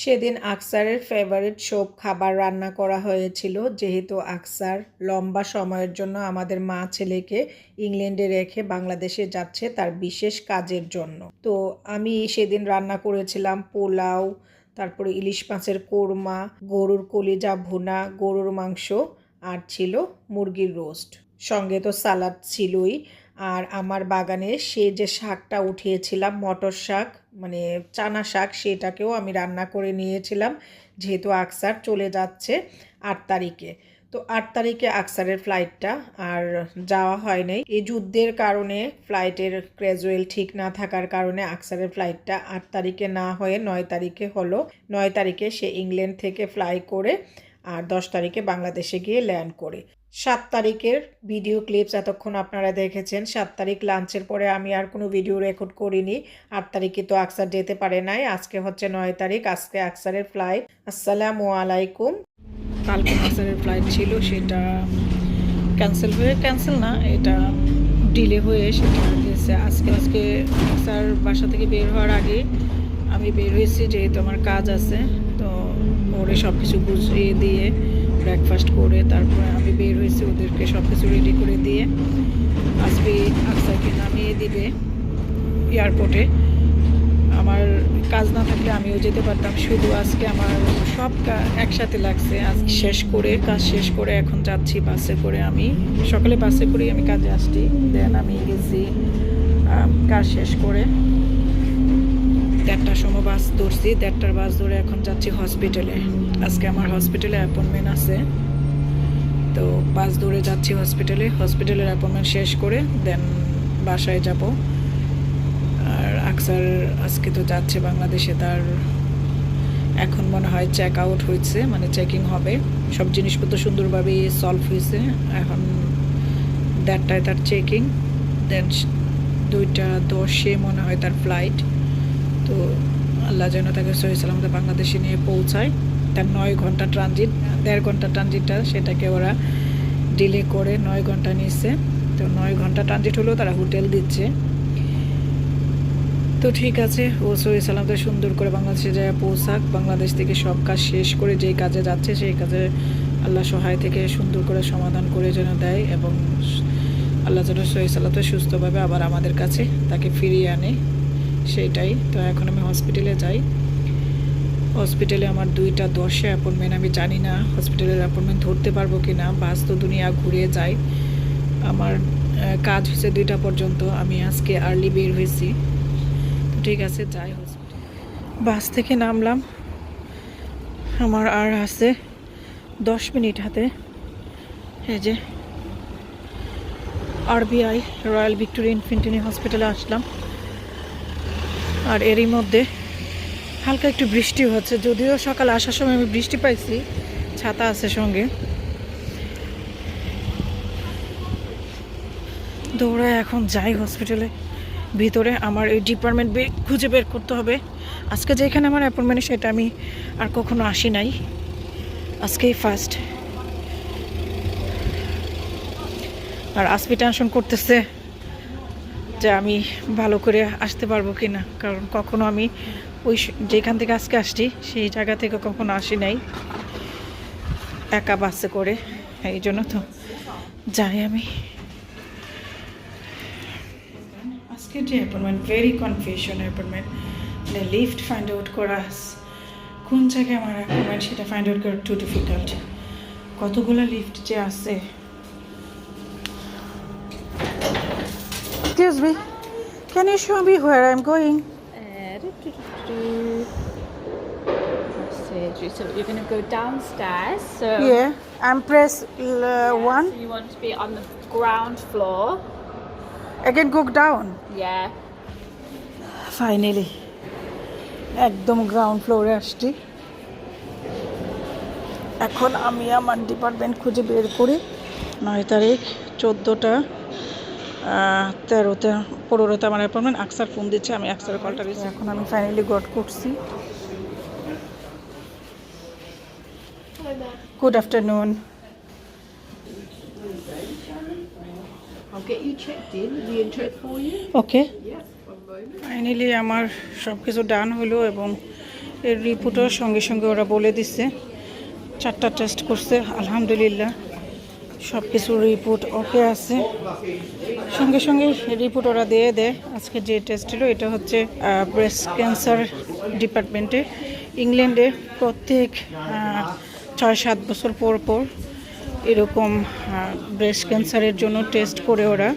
সেদিন আকসারের ফেভারিট সব খাবার রান্না করা হয়েছিল, যেহেতু আকসার লম্বা সময়ের জন্য আমাদের মা ছেলেকে ইংল্যান্ডে রেখে বাংলাদেশে যাচ্ছে তার বিশেষ কাজের জন্য। তো আমি সেদিন রান্না করেছিলাম পোলাও, তারপরে ইলিশ মাছের কোরমা, গরুর কলিজা ভুনা, গরুর মাংস, আর ছিল মুরগির রোস্ট। সঙ্গে তো সালাদ ছিলই। আর আমার বাগানে সে যে শাকটা উঠিয়েছিলাম, মটর শাক মানে চানা শাক, সেটাকেও আমি রান্না করে নিয়েছিলাম, যেহেতু আকসার চলে যাচ্ছে 8 তারিখে। তো 8 তারিখে আকসারের ফ্লাইটটা, আর যাওয়া হয় নাই এই যুদ্ধের কারণে। ফ্লাইটের ক্যাজুয়াল ঠিক না থাকার কারণে আকসারের ফ্লাইটটা 8 তারিখে না হয়ে 9 তারিখে হলো। 9 তারিখে সে ইংল্যান্ড থেকে ফ্লাই করে আর 10 তারিখে বাংলাদেশে গিয়ে ল্যান্ড করে। 7 তারিখের ভিডিও ক্লিপস এতক্ষণ আপনারা দেখেছেন। 7 তারিখ লাঞ্চের পরে আমি আর কোনো ভিডিও রেকর্ড করিনি। 8 তারিখে তো আকসার যেতে পারে নাই। আজকে হচ্ছে 9 তারিখ, আজকে আকসারের ফ্লাইট। আসসালামু আলাইকুম। কালকে আকসারের ফ্লাইট ছিল, সেটা ক্যান্সেল না, এটা ডিলে হয়ে সেটা গেছে আজকে আকসার বাসা থেকে বের হওয়ার আগে আমি বের হয়েছি, যেহেতু আমার কাজ আছে। তো ওরে সব কিছু বুঝিয়ে দিয়ে ব্রেকফাস্ট করে তারপরে আমি বের হয়েছি, ওদেরকে সব কিছু রেডি করে দিয়ে আজকে আকসারকে নামিয়ে দিবে এয়ারপোর্টে। আমার কাজ না থাকলে আমিও যেতে পারতাম, শুধু আজকে আমার সব একসাথে লাগছে। আজ কাজ শেষ করে এখন যাচ্ছি বাসে করে। আমি সকালে বাসে করেই আমি কাজে আসছি, দেন আমি গেছি কাজ শেষ করে 1:30টার সময় বাস ধরছি। 1:30টার বাস ধরে এখন যাচ্ছি হসপিটালে। আজকে আমার হসপিটালে অ্যাপয়েন্টমেন্ট আছে, তো বাস ধরে যাচ্ছি হসপিটালের অ্যাপয়েন্টমেন্ট শেষ করে দেন বাসায় যাব। আর আকসার আজকে তো যাচ্ছে বাংলাদেশে, তার এখন মনে হয় চেক আউট হয়েছে, মানে চেকিং হবে। সব জিনিসপত্র সুন্দরভাবে সলভ হয়েছে। এখন 1:30টায় তার চেকিং, দেন 2:10 মনে হয় তার ফ্লাইট। তো আল্লাহ যেন তাকে সহি সালামতে বাংলাদেশে নিয়ে পৌঁছায়। তার 9 ঘন্টা ট্রানজিট, 1.5 ঘন্টা ট্রানজিটটা সেটাকে ওরা ডিলে করে 9 ঘন্টা নিচ্ছে। তো 9 ঘন্টা ট্রানজিট হলেও তারা হোটেল দিচ্ছে। তো ঠিক আছে, ও সহি সালামতে সুন্দর করে বাংলাদেশে যায় পৌঁছাক। বাংলাদেশ থেকে সব কাজ শেষ করে যেই কাজে যাচ্ছে সেই কাজে আল্লাহ সহায় থেকে সুন্দর করে সমাধান করে যেন দেয়, এবং আল্লাহ যেন সহি সালামতে সুস্থভাবে আবার আমাদের কাছে তাকে ফিরিয়ে আনে, সেইটাই। তো এখন আমি হসপিটালে যাই। হসপিটালে আমার 2:10 অ্যাপয়েন্টমেন্ট। আমি জানি না হসপিটালের অ্যাপয়েন্টমেন্ট ধরতে পারবো কি না। বাস তো দুনিয়া ঘুরে যায়। আমার কাজ হচ্ছে 2টা পর্যন্ত। আমি আজকে আর্লি বের হয়েছি। তো ঠিক আছে, যাই হসপিটাল। বাস থেকে নামলাম, আমার আর আছে 10 মিনিট হাতে। এই যে RVI রয়্যাল ভিক্টোরিয়া ইনফ্যান্টরি হসপিটালে আসলাম। আর এরই মধ্যে হালকা একটু বৃষ্টি হচ্ছে, যদিও সকালে আসার সময় আমি বৃষ্টি পাইছি, ছাতা আছে সঙ্গে। দৌড়ায় এখন যাই হসপিটালে ভিতরে। আমার এই ডিপার্টমেন্ট খুঁজে বের করতে হবে। আজকে যেখানে আমার অ্যাপয়েন্টমেন্ট সেটা আমি আর কখনো আসি নাই, আজকেই ফার্স্ট। আর আসবি টেনশন করতেছে যে আমি ভালো করে আসতে পারবো কি না, কারণ কখনো আমি ওই যেখান থেকে আজকে আসছি সেই জায়গা থেকে কখনো আসি নাই একা বাসে করে। এই জন্য তো যাই আমি। আজকে যে অ্যাপয়েন্টমেন্ট ভেরি কনফিউশন অ্যাপয়েন্টমেন্ট, মানে লিফট ফাইন্ড আউট করা, কোন জায়গায় আমার অ্যাপয়েন্টমেন্ট সেটা ফাইন্ড আউট করা টু ডিফিকাল্ট। কতগুলো লিফট যে আছে। Excuse me, can you show me where I'm going? So you're going to go downstairs. So Yeah, I'm press one. So you want to be on the ground floor. Again go down. Yeah. Finally একদম ground ফ্লোরে আসছি। এখন আমি আমার department খুঁজে বের করি। 9 তারিখ, 14টা, 13তে, 15তে আমার অ্যাপয়েন্টমেন্ট। আকসার ফোন দিচ্ছে, আমি আকসারের কলটা রিসিভ। এখন আমি ফাইনালি গট করছি। Good afternoon. I'll get you checked in. The intro for you. Okay, Yeah. One moment. Finally আমার সব কিছু ডান হলো এবং এর রিপোর্টও সঙ্গে সঙ্গে ওরা বলে দিছে। 4টা টেস্ট করছে, আলহামদুলিল্লাহ সব কিছুর রিপোর্ট ওকে আছে। সঙ্গে সঙ্গে রিপোর্ট ওরা দিয়ে দেয়। আজকে যে টেস্ট ছিল এটা হচ্ছে ব্রেস্ট ক্যান্সার ডিপার্টমেন্টে। ইংল্যান্ডে প্রত্যেক 6-7 বছর পর পর এরকম ব্রেস্ট ক্যান্সারের জন্য টেস্ট করে ওরা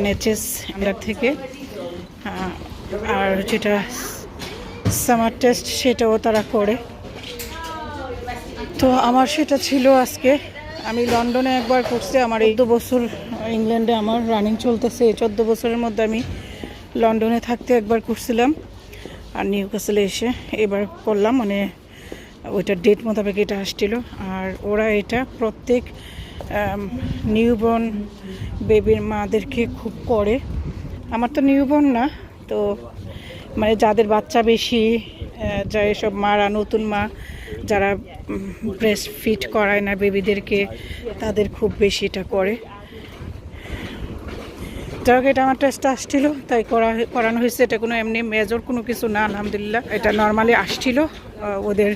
NHS আন্ডার থেকে। আর যেটা সামার টেস্ট সেটাও তারা করে। তো আমার সেটা ছিল আজকে। আমি লন্ডনে একবার করছি, আমার 14 বছর ইংল্যান্ডে আমার রানিং চলতেছে। এই 14 বছরের মধ্যে আমি লন্ডনে থাকতে একবার করছিলাম, আর নিউক্যাসলে এসে এবার করলাম। মানে ওইটা ডেট মোতাবেক এটা আসছিল। আর ওরা এটা প্রত্যেক নিউবর্ন বেবির মাদেরকে খুব করে। আমার তো নিউবর্ন না, তো মানে যাদের বাচ্চা বেশি, যা এসব মারা, নতুন মা যারা ব্রেস্ট ফিট করায় না বেবিদেরকে, তাদের খুব বেশি এটা করে। যাই হোক, এটা আমার টেস্টটা আসছিল তাই করানো হয়েছে। এটা কোনো এমনি মেজর কোনো কিছু না, আলহামদুলিল্লাহ। এটা নর্মালি আসছিল, ওদের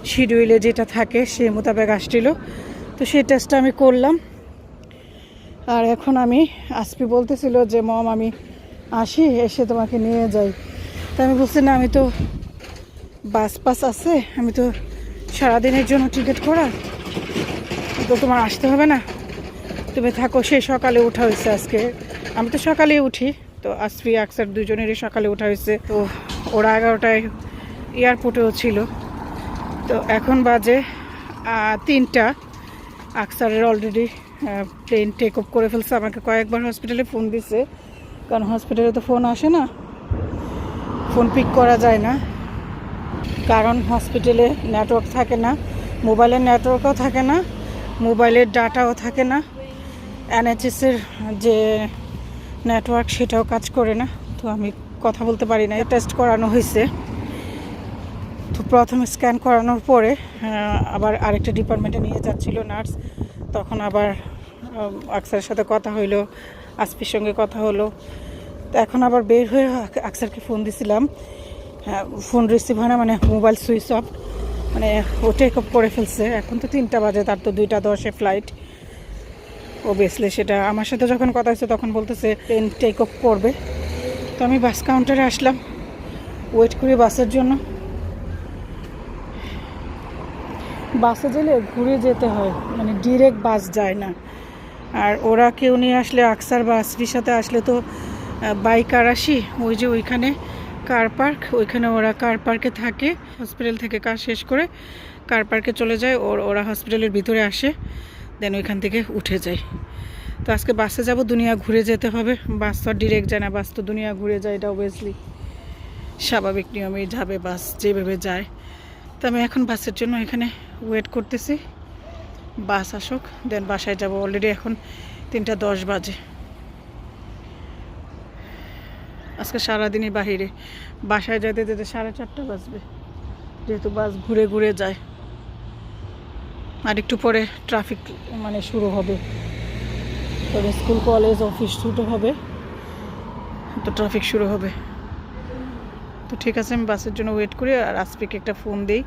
শিডিউলে যেটা থাকে সেই মোতাবেক আসছিল। তো সেই টেস্টটা আমি করলাম। আর এখন আমি আসপি বলতেছিল যে মম আমি আসি, এসে তোমাকে নিয়ে যাই। তা আমি বলছি না, আমি তো বাস পাস আছে, আমি তো সারাদিনের জন্য টিকিট করা, তো তোমার আসতে হবে না, তুমি থাকো। সে সকালে ওঠা হয়েছে আজকে, আমি তো সকালেই উঠি। তো আসফি আকসার দুজনেরই সকালে ওঠা হয়েছে। তো ওরা 11টায় এয়ারপোর্টেও ছিল। তো এখন বাজে 3টা। আকসারের অলরেডি প্লেন টেক অফ করে ফেলছে। আমাকে কয়েকবার হসপিটালে ফোন দিছে, কারণ হসপিটালে তো ফোন আসে না, ফোন পিক করা যায় না, কারণ হসপিটালে নেটওয়ার্ক থাকে না, মোবাইলের নেটওয়ার্কও থাকে না, মোবাইলের ডাটাও থাকে না, NHS-এর যে নেটওয়ার্ক সেটাও কাজ করে না। তো আমি কথা বলতে পারি না। টেস্ট করানো হয়েছে। তো প্রথমে স্ক্যান করানোর পরে আবার আরেকটা ডিপার্টমেন্টে নিয়ে যাচ্ছিল নার্স। তখন আবার আকসারের সাথে কথা হইলো, আসপির সঙ্গে কথা হলো। তো এখন আবার বের হয়ে আকসারকে ফোন দিছিলাম, ফোন রিসিভ হয় না, মানে মোবাইল সুইচ অফ, মানে ও টেক অফ করে ফেলছে। এখন তো 3টা বাজে, তার তো 2:10-এ ফ্লাইট। অবভিয়াসলি সেটা আমার সাথে যখন কথা হয়েছে তখন বলতেছে ট্রেন টেক অফ করবে। তো আমি বাস কাউন্টারে আসলাম ওয়েট করি বাসের জন্য। বাসে গেলে ঘুরে যেতে হয়, মানে ডিরেক্ট বাস যায় না। আর ওরা কেউ নিয়ে আসলে, আকসার বা আসরির সাথে আসলে তো বাই কার আসি, ওই যে ওইখানে কার পার্ক, ওইখানে ওরা কার পার্কে থাকে। হসপিটাল থেকে কাজ শেষ করে কার পার্কে চলে যায়, ওরা হসপিটালের ভিতরে আসে, দেন ওইখান থেকে উঠে যায়। তো আজকে বাসে যাব, দুনিয়া ঘুরে যেতে হবে। বাস তো ডিরেক্ট যায় না, বাস তো দুনিয়া ঘুরে যায়, এটা অবভিয়াসলি স্বাভাবিক নিয়মেই যাবে বাস যেভাবে যায়। তো আমি এখন বাসের জন্য এখানে ওয়েট করতেছি, বাস আসুক দেন বাসায় যাব। অলরেডি এখন 3:10 বাজে। আজকে সারাদিনই বাহিরে, বাসায় যেতে যেতে 4:30 বাজবে, যেহেতু বাস ঘুরে ঘুরে যায়। আর একটু পরে ট্রাফিক মানে শুরু হবে, তবে স্কুল কলেজ অফিস ছুটি হবে, তো ট্রাফিক শুরু হবে। তো ঠিক আছে, আমি বাসের জন্য ওয়েট করি আর আসপিকে একটা ফোন দিই।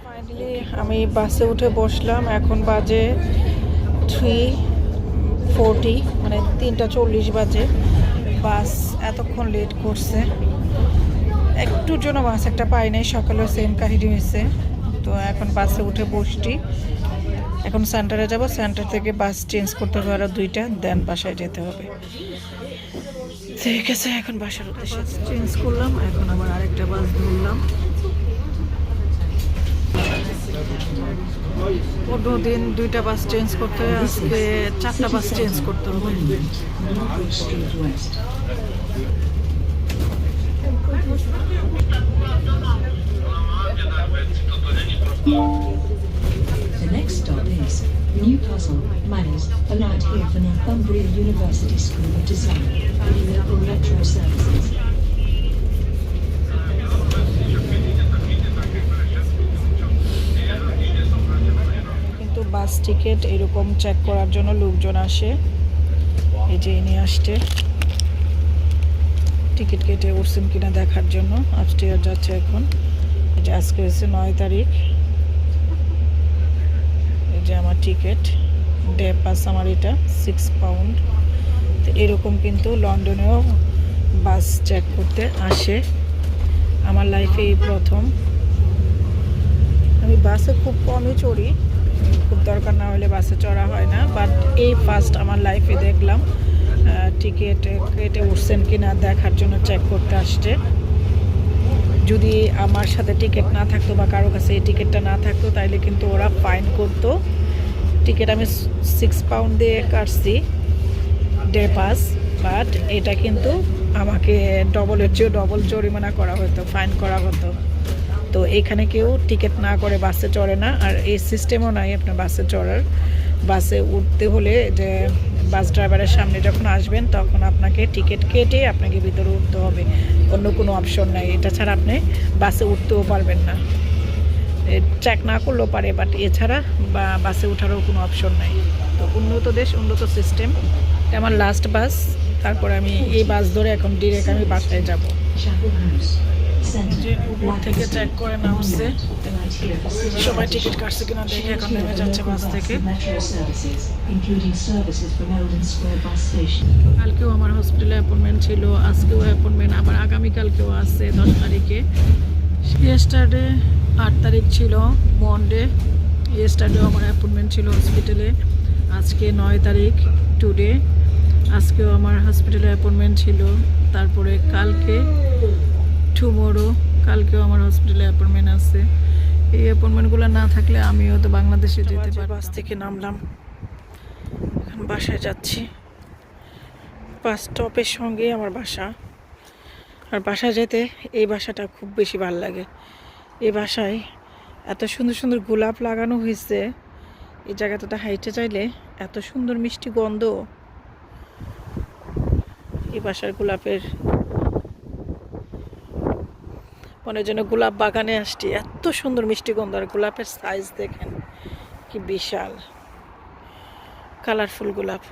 ফাইনালি আমি বাসে উঠে বসলাম। এখন বাজে 3:40, মানে 3:40 বাজে। বাস এতক্ষণ লেট করছে, একটুর জন্য বাস একটা পাই নাই। সকালেও সেম কাহিনী হয়েছে। তো এখন বাসে উঠে বসছি, এখন সেন্টারে যাব। সেন্টার থেকে বাস চেঞ্জ করতে হবে আরও 2টা, দেন বাসায় যেতে হবে। ঠিক আছে, এখন বাসার উদ্দেশ্যে চেঞ্জ করলাম, এখন আবার আরেকটা বাস ধরলাম। অন্যদিন 2টা বাস চেঞ্জ করতে হয়, আজকে 4টা বাস চেঞ্জ করতে হবে। The next stop is Newcastle, Wales. Alight here for Northumbria University School of Design, with local metro services. কিন্তু বাস টিকিট এরকম চেক করার জন্য লোকজন আসে। এই যে ইনি আসছে টিকিট কেটে উঠছেন কিনা দেখার জন্য। আপস্টেয়ার যাচ্ছে এখন, যে আজকে হচ্ছে 9 তারিখ। এই যে আমার টিকিট, ডে পাস আমার এটা 6 পাউন্ড। তো এরকম কিন্তু লন্ডনেও বাস চেক করতে আসে। আমার লাইফে এই প্রথম। আমি বাসে খুব কমই চড়ি, খুব দরকার না হলে বাসে চড়া হয় না, বাট এই ফার্স্ট আমার লাইফে দেখলাম টিকিট কেটে উঠছেন কিনা দেখার জন্য চেক করতে আসছে। যদি আমার সাথে টিকিট না থাকতো বা কারো কাছে এই টিকিটটা না থাকতো তাইলে কিন্তু ওরা ফাইন করতো। টিকিট আমি 6 পাউন্ড দিয়ে কাটছি ডে পাস, বাট এটা কিন্তু আমাকে ডবলের চেয়েও ডবল জরিমানা করা হতো, ফাইন করা হতো। তো এখানে কেউ টিকিট না করে বাসে চড়ে না, আর এই সিস্টেমও নাই আপনার বাসে চড়ার। বাসে উঠতে হলে যে বাস ড্রাইভারের সামনে যখন আসবেন তখন আপনাকে টিকিট কেটে আপনাকে ভিতরে উঠতে হবে, অন্য কোনো অপশন নাই। এটা ছাড়া আপনি বাসে উঠতেও পারবেন না, চেক না করলেও পারে, বাট এছাড়া বাসে ওঠারও কোনো অপশন নাই। তো উন্নত দেশ, উন্নত সিস্টেম। এটা আমার লাস্ট বাস, তারপরে আমি এই বাস ধরে এখন ডিরেক্ট আমি বাসায় যাব। Chapel House. যে উপর থেকে চেক করে নামছে, সবাই টিকিট কাটছে কিনা দেখে এখন নেমে যাচ্ছে বাস থেকে। Metro services, including services from Eldon Square bus station. কালকেও আমার হসপিটালে অ্যাপয়েন্টমেন্ট ছিল, আজকেও অ্যাপয়েন্টমেন্ট, আবার আগামীকালকেও আছে 10 তারিখে। ইয়েস্টারডে 8 তারিখ ছিল মন্ডে, ইয়েস্টারডেও আমার অ্যাপয়েন্টমেন্ট ছিল হসপিটালে। আজকে 9 তারিখ টুডে, আজকেও আমার হসপিটালে অ্যাপয়েন্টমেন্ট ছিল। তারপরে কালকে টুমোরো, কালকেও আমার হসপিটালে অ্যাপয়েন্টমেন্ট আছে। এই অ্যাপয়েন্টমেন্টগুলো না থাকলে আমিও তো বাংলাদেশে যেতে পারি। বাস থেকে নামলাম, এখন বাসায় যাচ্ছি। বাস স্টপের সঙ্গেই আমার বাসা, আর বাসায় যেতে এই বাসাটা খুব বেশি ভালো লাগে। এই বাসায় এত সুন্দর সুন্দর গোলাপ লাগানো হয়েছে, এই জায়গাটাতে হাইটে চাইলে এত সুন্দর মিষ্টি গন্ধ। এই বাসার গোলাপের মনে যেন গোলাপ বাগানে আসছি, এত সুন্দর মিষ্টি গন্ধ। আর গোলাপের সাইজ দেখেন কি বিশাল, কালারফুল গোলাপ।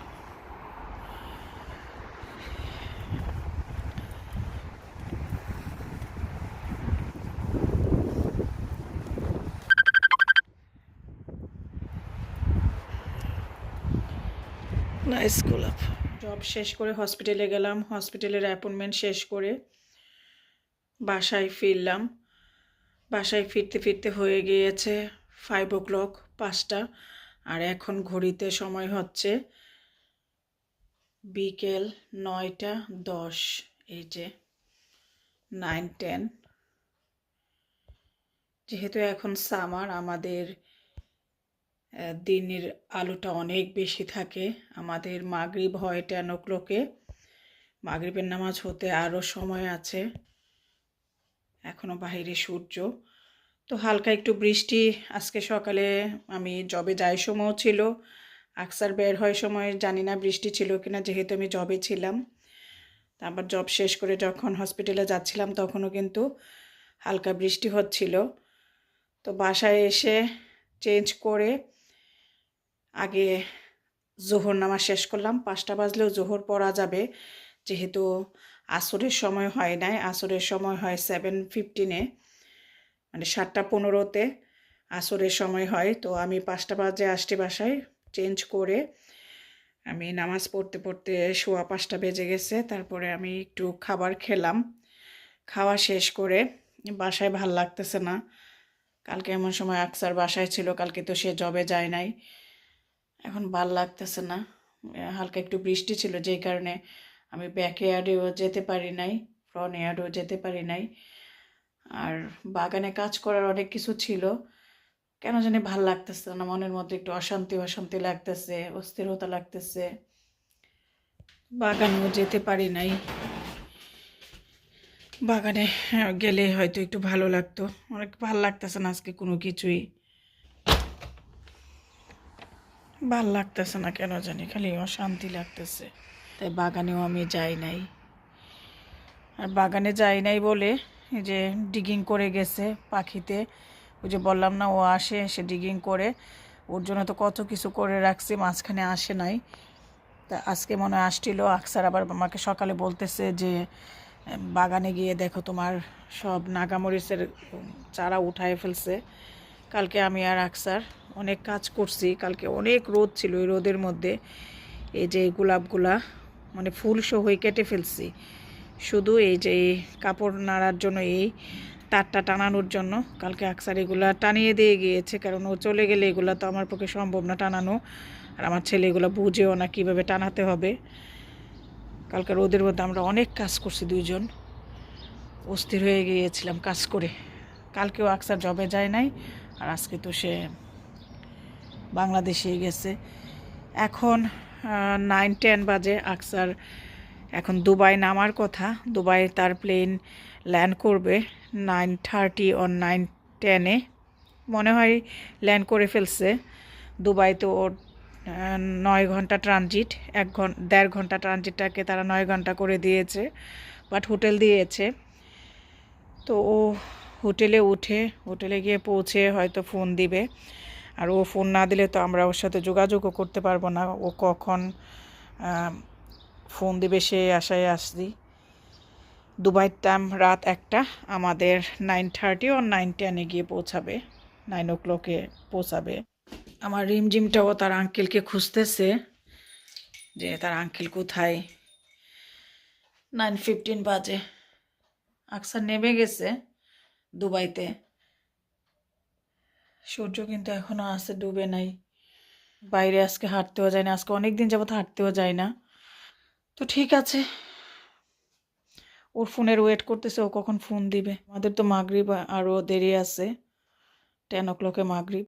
নাইস গোলাপ। জব শেষ করে হসপিটালে গেলাম, হসপিটালের অ্যাপয়েন্টমেন্ট শেষ করে বাসায় ফিরলাম। বাসায় ফিরতে ফিরতে হয়ে গিয়েছে 5 o'clock, 5টা। আর এখন ঘড়িতে সময় হচ্ছে বিকেল 9টা 10। এই যে 9-10। যেহেতু এখন সামার, আমাদের দিনের আলোটা অনেক বেশি থাকে। আমাদের মাগরিব হয় 10 o'clock-এ, মাগরিবের নামাজ হতে আরও সময় আছে, এখনও বাইরে সূর্য। তো হালকা একটু বৃষ্টি আজকে সকালে, আমি জবে যাই সময়ও ছিল, আকসার বের হয় সময় জানি না বৃষ্টি ছিল কিনা, যেহেতু আমি জবে ছিলাম। তারপর জব শেষ করে যখন হসপিটালে যাচ্ছিলাম তখনও কিন্তু হালকা বৃষ্টি হচ্ছিল। তো বাসায় এসে চেঞ্জ করে আগে জোহর নামাজ শেষ করলাম। 5টা বাজলেও জোহর পড়া যাবে, যেহেতু আসরের সময় হয় নাই। আসরের সময় হয় 7:15-এ, মানে 7টা 15-তে আসরের সময় হয়। তো আমি 5টা বাজে আসছি বাসায়, চেঞ্জ করে আমি নামাজ পড়তে পড়তে 5:15 বেজে গেছে। তারপরে আমি একটু খাবার খেলাম, খাওয়া শেষ করে বাসায় ভাল লাগতেছে না। কালকে এমন সময় আকসার বাসায় ছিল, কালকে তো সে জবে যায় নাই, এখন ভাল লাগতেছে না। হালকা একটু বৃষ্টি ছিল, যেই কারণে আমি ব্যাক ইয়ার্ডেও যেতে পারি নাই, ফ্রন্ট ইয়ার্ডেও যেতে পারি নাই। আর বাগানে কাজ করার অনেক কিছু ছিল, কেন জানি ভাল লাগতেছে না, মনের মধ্যে একটু অশান্তি অশান্তি লাগতেছে, অস্থিরতা লাগতেছে, বাগানেও যেতে পারি নাই। বাগানে গেলে হয়তো একটু ভালো লাগতো, অনেক ভাল লাগতেছে না আজকে, কোনো কিছুই ভাল লাগতেছে না, কেন জানি খালি অশান্তি লাগতেছে। তাই বাগানেও আমি যাই নাই। আর বাগানে যাই নাই বলে এই যে ডিগিং করে গেছে পাখিতে, ওই যে বললাম না ও আসে, এসে ডিগিং করে, ওর জন্য তো কত কিছু করে রাখছি, মাঝখানে আসে নাই। তা আজকে মনে হয় আসছিল। আকসার আবার আমাকে সকালে বলতেছে যে বাগানে গিয়ে দেখো তোমার সব নাগামরিচের চারা উঠায় ফেলছে। কালকে আমি আর আকসার অনেক কাজ করছি, কালকে অনেক রোদ ছিল, ওই রোদের মধ্যে এই যে গোলাপগুলা মানে ফুল সহ কেটে ফেলছি, শুধু এই যে এই কাপড় নাড়ার জন্য, এই তারটা টানানোর জন্য। কালকে আকসার এগুলা টানিয়ে দিয়ে গিয়েছে, কারণ ও চলে গেলে এগুলা তো আমার পক্ষে সম্ভব না টানানো, আর আমার ছেলে এগুলো বুঝেও না কীভাবে টানাতে হবে। কালকে রোদের মধ্যে আমরা অনেক কাজ করছি, দুইজন অস্থির হয়ে গিয়েছিলাম কাজ করে। কালকেও আকসার জবে যায় নাই, আর আজকে তো সে বাংলাদেশে গেছে। এখন 9-10 বাজে। আকসার এখন দুবাই নামার কথা, দুবাই তার প্লেন ল্যান্ড করবে 9:30 or 9:10-এ মনে হয় ল্যান্ড করে ফেলছে। দুবাই তো 9 ঘন্টা ট্রানজিট, 1.5 ঘন্টা ট্রানজিটটাকে তারা 9 ঘন্টা করে দিয়েছে, বাট হোটেল দিয়েছে। তো ও হোটেলে উঠে, হোটেলে গিয়ে পৌঁছে হয়তো ফোন দিবে, আর ও ফোন না দিলে তো আমরা ওর সাথে যোগাযোগও করতে পারবো না, ও কখন ফোন দিবে সে আশায় আসছি। দুবাইয়ের টাইম রাত 1টা, আমাদের 9:30 or 9:10-এ গিয়ে পৌঁছাবে, 9 o'clock-এ পৌঁছাবে। আমার রিমঝিমটাও তার আঙ্কেলকে খুঁজতেছে যে তার আঙ্কেল কোথায়। 9:15 বাজে। আকসার নেমে গেছে দুবাইতে, সূর্য কিন্তু এখনো আছে, ডুবে নাই। বাইরে আজকে হাঁটতেও যায় না, আজকে অনেক দিন যাবত হাঁটতেও যায় না। তো ঠিক আছে, ওর ফোনের ওয়েট করতেছে, ও কখন ফোন দিবে। আমাদের তো মাগরিব আরও দেরি আছে, 10 o'clock-এ মাগরিব।